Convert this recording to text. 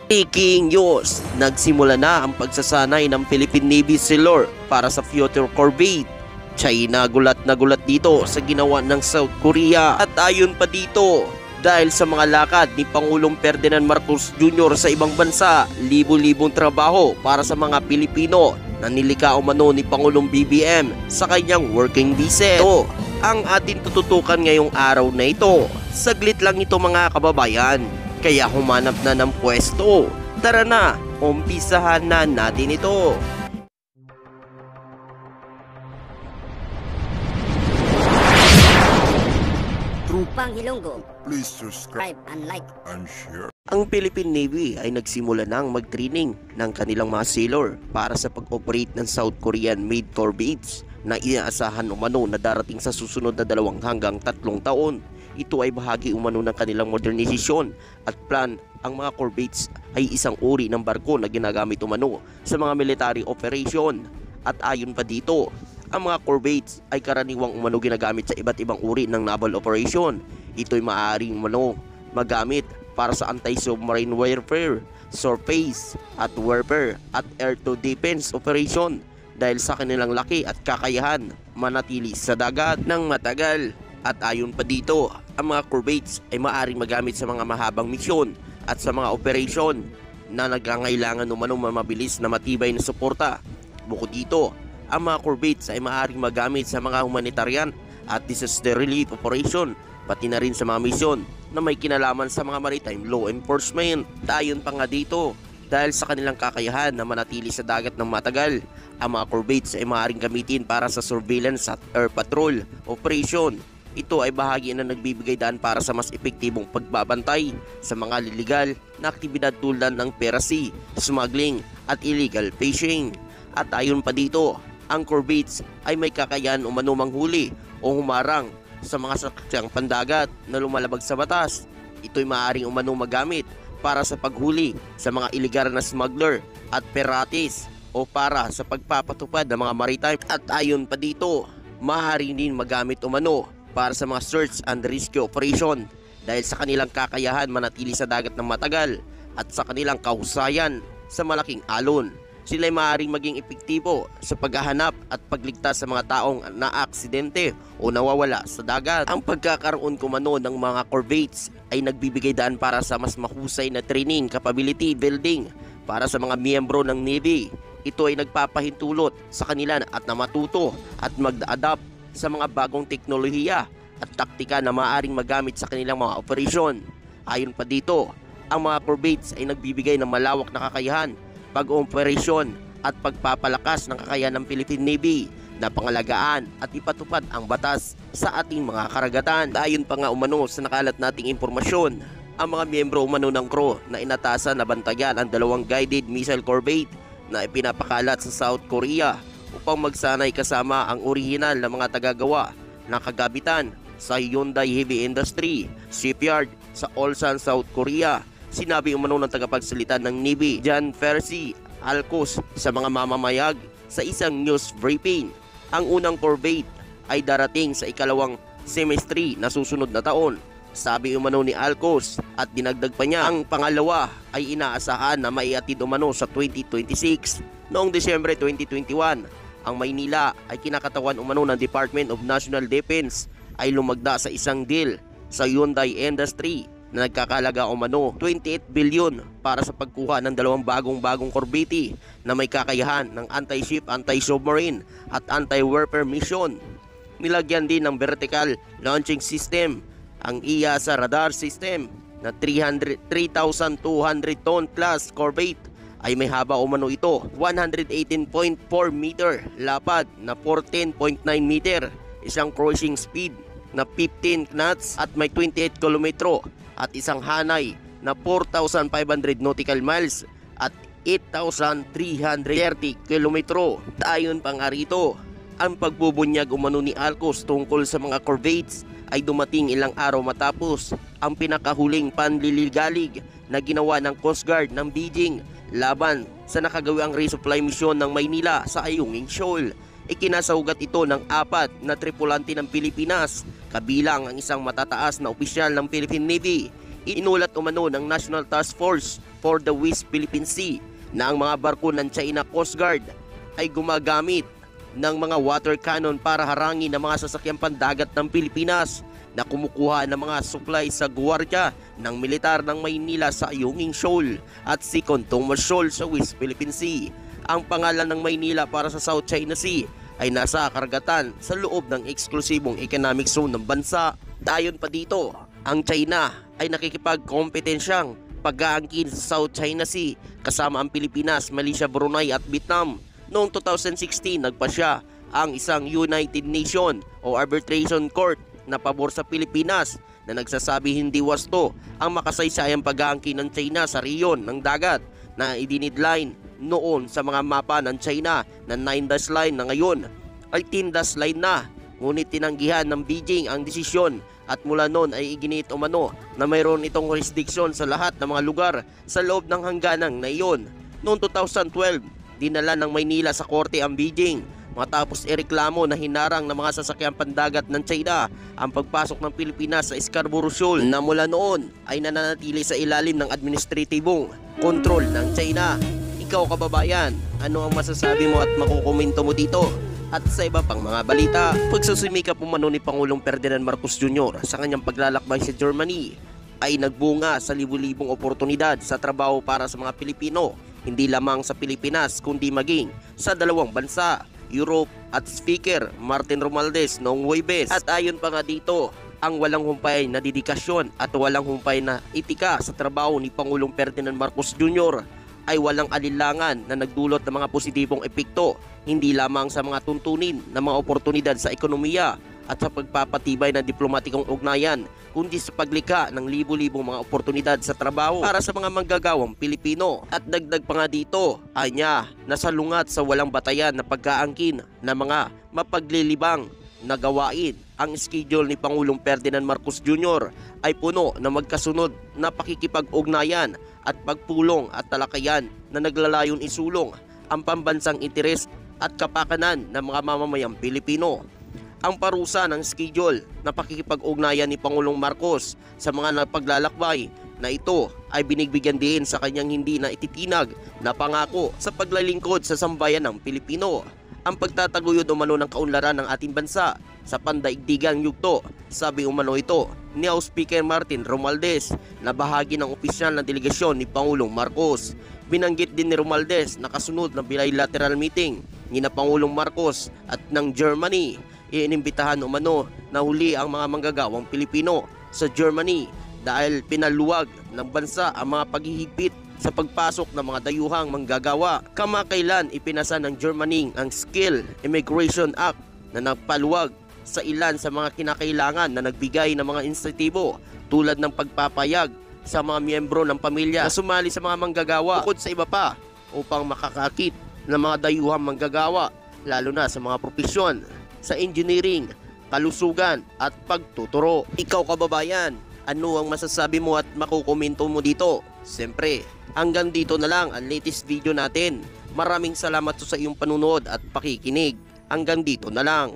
Breaking news! Nagsimula na ang pagsasanay ng Philippine Navy Sailor para sa future corvette. China gulat na gulat dito sa ginawa ng South Korea. At ayon pa dito, dahil sa mga lakad ni Pangulong Ferdinand Marcos Jr. sa ibang bansa, libo-libong trabaho para sa mga Pilipino na nilika umano ni Pangulong BBM sa kanyang working visa. Ito ang atin tututukan ngayong araw na ito. Saglit lang ito mga kababayan. Kaya humanap na ng pwesto. Tara na, umpisahan na natin ito. Trupang Hilonggo, Please subscribe and like. and share. Ang Philippine Navy ay nagsimula ng mag-training ng kanilang mga sailor para sa pag-operate ng South Korean-made corvettes na inaasahan umano na darating sa susunod na 2 hanggang 3 taon. Ito ay bahagi umano ng kanilang modernisasyon at plan. Ang mga corvettes ay isang uri ng barko na ginagamit umano sa mga military operation. At ayon pa dito, ang mga corvettes ay karaniwang umano ginagamit sa iba't ibang uri ng naval operation. Ito ay maaaring umano magamit para sa anti-submarine warfare, surface at warfare at air-to-defense operation dahil sa kanilang laki at kakayahan manatili sa dagat ng matagal. At ayon pa dito, ang mga corvettes ay maaaring magamit sa mga mahabang misyon at sa mga operasyon na nagkakailangan umano mabilis na matibay na suporta. Bukod dito, ang mga corvettes ay maaaring magamit sa mga humanitarian at disaster relief operation, pati na rin sa mga misyon na may kinalaman sa mga maritime law enforcement. Ayon pa nga dito, dahil sa kanilang kakayahan na manatili sa dagat ng matagal, ang mga corvettes ay maaaring gamitin para sa surveillance at air patrol operation. Ito ay bahagi na nagbibigay daan para sa mas epektibong pagbabantay sa mga illegal na aktibidad tulad ng piracy, smuggling at illegal fishing. At ayon pa dito, ang corvettes ay may kakayahan umano manghuli o humarang sa mga sasakyang pandagat na lumalabag sa batas. Ito ay maaaring umano magamit para sa paghuli sa mga illegal na smuggler at pirates o para sa pagpapatupad ng mga maritime. At ayon pa dito, maaaring din magamit umano para sa mga search and rescue operation dahil sa kanilang kakayahan manatili sa dagat ng matagal at sa kanilang kahusayan sa malaking alon. Sila ay maaaring maging epektibo sa paghahanap at pagligtas sa mga taong naaksidente o nawawala sa dagat. Ang pagkakaroon kumano ng mga corvettes ay nagbibigay daan para sa mas mahusay na training capability building para sa mga miyembro ng Navy. Ito ay nagpapahintulot sa kanila at na matuto at mag-adapt sa mga bagong teknolohiya at taktika na maaaring magamit sa kanilang mga operasyon. Ayon pa dito, ang mga corvettes ay nagbibigay ng malawak na kakayahan, pag-operasyon at pagpapalakas ng kakayahan ng Philippine Navy na pangalagaan at ipatupad ang batas sa ating mga karagatan. Ayon pa nga umano sa nakalat nating impormasyon, ang mga miyembro umano ng crew na inatasan na bantayan ang 2 guided missile corvette na ipinapakalat sa South Korea upang magsanay kasama ang orihinal na mga tagagawa ng kagabitan sa Hyundai Heavy Industry Shipyard sa Ulsan, South Korea. Sinabi umano ng tagapagsalita ng Navy, John Percy Alcos, sa mga mamamayag sa isang news briefing. Ang unang corvette ay darating sa ikalawang semestre na susunod na taon, sabi umano ni Alcos, at dinagdag pa niya ang pangalawa ay inaasahan na maiatid umano sa 2026. Noong Desyembre 2021, ang Maynila ay kinakatawan umano ng Department of National Defense ay lumagda sa isang deal sa Hyundai Industry na nagkakalaga umano 28 billion para sa pagkuha ng 2 bagong corvette na may kakayahan ng anti-ship, anti-submarine at anti-warfare mission. Nilagyan din ng vertical launching system ang EASA radar system na 3,200 ton class corvette ay may haba umano ito 118.4 meter, lapad na 14.9 meter, isang cruising speed na 15 knots at may 28 kilometro at isang hanay na 4,500 nautical miles at 8,330 kilometro. Ayon pa nga rito, ang pagbubunyag umano ni Alcos tungkol sa mga corvettes ay dumating ilang araw matapos ang pinakahuling panliligalig na ginawa ng Coast Guard ng Beijing laban sa nakagawiang resupply mission ng Maynila sa Ayungin Shoal. Ikinasahugat ito ng 4 na tripulante ng Pilipinas, kabilang ang isang matataas na opisyal ng Philippine Navy. Inulat umano ng National Task Force for the West Philippine Sea na ang mga barko ng China Coast Guard ay gumagamit ng mga water cannon para harangin ang mga sasakyang pandagat ng Pilipinas na kumukuha ng mga supply sa gwardiya ng militar ng Maynila sa Ayungin Shoal at Second Thomas Shoal sa West Philippine Sea. Ang pangalan ng Maynila para sa South China Sea ay nasa karagatan sa loob ng eksklusibong economic zone ng bansa. Ayon pa dito, ang China ay nakikipagkompetensyang pag-aangkin sa South China Sea kasama ang Pilipinas, Malaysia, Brunei at Vietnam. Noong 2016, nagpasya ang isang United Nations o Arbitration Court na pabor sa Pilipinas na nagsasabi hindi wasto ang makasaysayang pag-aangkin ng China sa riyon ng dagat na idinidline noon sa mga mapa ng China na 9-dash line na ngayon ay 10-dash line na. Ngunit tinanggihan ng Beijing ang desisyon at mula noon ay iginit umano na mayroon itong jurisdiction sa lahat ng mga lugar sa loob ng hangganang na iyon. Noong 2012, dinala ng Maynila sa korte ang Beijing matapos ireklamo na hinarang ng mga sasakyang pandagat ng China ang pagpasok ng Pilipinas sa Scarborough Shoal na mula noon ay nananatili sa ilalim ng administratibong kontrol ng China. Ikaw kababayan, ano ang masasabi mo at makukomento mo dito? At sa iba pang mga balita, pagsusumikap umano ni Pangulong Ferdinand Marcos Jr. sa kanyang paglalakbay sa Germany ay nagbunga sa libu-libong oportunidad sa trabaho para sa mga Pilipino, hindi lamang sa Pilipinas kundi maging sa dalawang bansa, Europe at Speaker Martin Romualdez noong Huwebes. At ayon pa nga dito, ang walang humpay na dedikasyon at walang humpay na etika sa trabaho ni Pangulong Ferdinand Marcos Jr. ay walang alinlangan na nagdulot ng mga positibong epekto hindi lamang sa mga tuntunin ng mga oportunidad sa ekonomiya at sa pagpapatibay ng diplomatikong ugnayan kundi sa paglikha ng libu-libong mga oportunidad sa trabaho para sa mga manggagawang Pilipino. At dagdag pa nga dito, anya, nasalungat sa walang batayan na pagkaangkin ng mga mapaglilibang na gawain. Ang schedule ni Pangulong Ferdinand Marcos Jr. ay puno na magkasunod na pakikipag-ugnayan at pagpulong at talakayan na naglalayon isulong ang pambansang interes at kapakanan ng mga mamamayang Pilipino. Ang parusa ng schedule na pakikipag-ugnayan ni Pangulong Marcos sa mga napaglalakbay na ito ay binigbigyan din sa kanyang hindi na ititinag na pangako sa paglalingkod sa sambayan ng Pilipino. Ang pagtataguyod umano ng kaunlaran ng ating bansa sa pandaigdigang yugto, sabi umano ito ni House Speaker Martin Romualdez na bahagi ng opisyal na delegasyon ni Pangulong Marcos. Binanggit din ni Romualdez na kasunod na bilateral meeting ni na Pangulong Marcos at ng Germany, inimbitahan umano na huli ang mga manggagawang Pilipino sa Germany dahil pinaluwag ng bansa ang mga paghihigpit sa pagpasok ng mga dayuhang manggagawa. Kamakailan ipinasa ng Germany ang Skill Immigration Act na nagpaluwag sa ilan sa mga kinakailangan na nagbigay ng mga insentibo tulad ng pagpapayag sa mga miyembro ng pamilya na sumali sa mga manggagawa bukod sa iba pa upang makakakit ng mga dayuhang manggagawa lalo na sa mga propesyon sa engineering, kalusugan at pagtuturo. Ikaw kababayan, ano ang masasabi mo at makukomento mo dito? Siyempre, hanggang dito na lang ang latest video natin. Maraming salamat sa iyong panunood at pakikinig. Hanggang dito na lang.